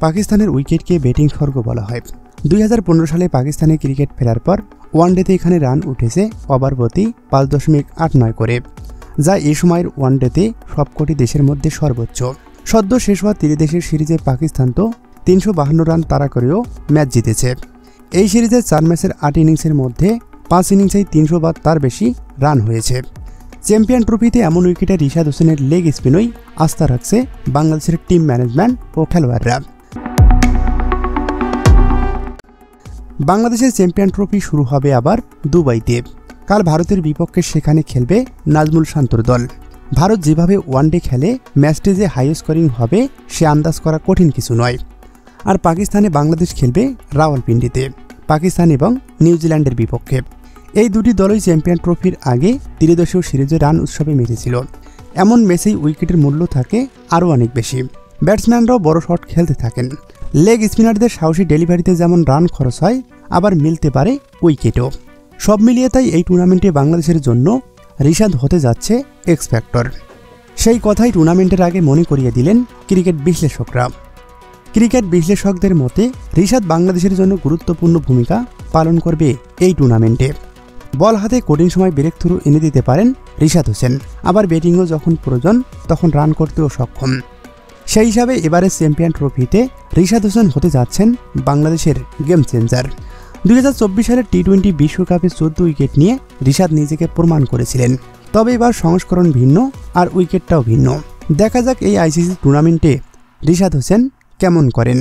পাকিস্তানের উইকেটকে ব্যাটিং স্বর্গ বলা হয়। 2015 সালে পাকিস্তানে ক্রিকেট ফেরার পর ওয়ানডেতে এখানে রান উঠেছে ওভার প্রতি 5.89 করে, যা এই সময়ের ওয়ানডেতে সবকটি দেশের মধ্যে সর্বোচ্চ। সদ্য শেষ হওয়া 3 দেশের সিরিজে পাকিস্তান তো 352 রান তাড়া করেও ম্যাচ জিতেছে। এই সিরিজের 4 ম্যাচের 8 ইনিংসের মধ্যে 5 ইনিংসেই 300 বা তার বেশি রান হয়েছে। চ্যাম্পিয়ন ট্রফিতে এমন উইকেটে রিশাদ হোসেনের লেগ স্পিনই আস্থা রাখছে বাংলাদেশের টিম ম্যানেজমেন্ট ও খেলোয়াড়রা। বাংলাদেশের চ্যাম্পিয়ন ট্রফি শুরু হবে আবার দুবাইতে। কাল ভারতের বিপক্ষে সেখানে খেলবে নাজমুল শান্তর দল। ভারত যেভাবে ওয়ানডে খেলে ম্যাচটি যে হাই স্কোরিং হবে সে আন্দাজ করা কঠিন কিছু নয়। আর পাকিস্তানে বাংলাদেশ খেলবে রাওয়ালপিন্ডিতে, পাকিস্তান এবং নিউজিল্যান্ডের বিপক্ষে। এই দুটি দলই চ্যাম্পিয়ন ট্রফির আগে ত্রিদেশীয় সিরিজে রান উৎসবে মেতেছিল। এমন ম্যাচেই উইকেটের মূল্য থাকে আরও অনেক বেশি। ব্যাটসম্যানরাও বড় শট খেলতে থাকেন। লেগ স্পিনারদের সাহসী ডেলিভারিতে যেমন রান খরচ হয়, আবার মিলতে পারে উইকেটও। সব মিলিয়ে তাই এই টুর্নামেন্টে বাংলাদেশের জন্য রিশাদ হতে যাচ্ছে এক্স ফ্যাক্টর। সেই কথাই টুর্নামেন্টের আগে মনে করিয়ে দিলেন ক্রিকেট বিশ্লেষকরা। ক্রিকেট বিশ্লেষকদের মতে রিশাদ বাংলাদেশের জন্য গুরুত্বপূর্ণ ভূমিকা পালন করবে এই টুর্নামেন্টে। বল হাতে কঠিন সময় ব্রেক থ্রু এনে দিতে পারেন রিশাদ হোসেন, আবার ব্যাটিংও যখন প্রয়োজন তখন রান করতেও সক্ষম। সেই হিসাবে এবারের চ্যাম্পিয়ন ট্রফিতে রিশাদ হোসেন হতে যাচ্ছেন বাংলাদেশের গেম চেঞ্জার। 2024 সালের টি-20 বিশ্বকাপে 14 উইকেট নিয়ে রিশাদ নিজেকে প্রমাণ করেছিলেন। তবে এবার সংস্করণ ভিন্ন আর উইকেটটাও ভিন্ন। দেখা যাক এই আইসিসি টুর্নামেন্টে রিশাদ হোসেন কেমন করেন।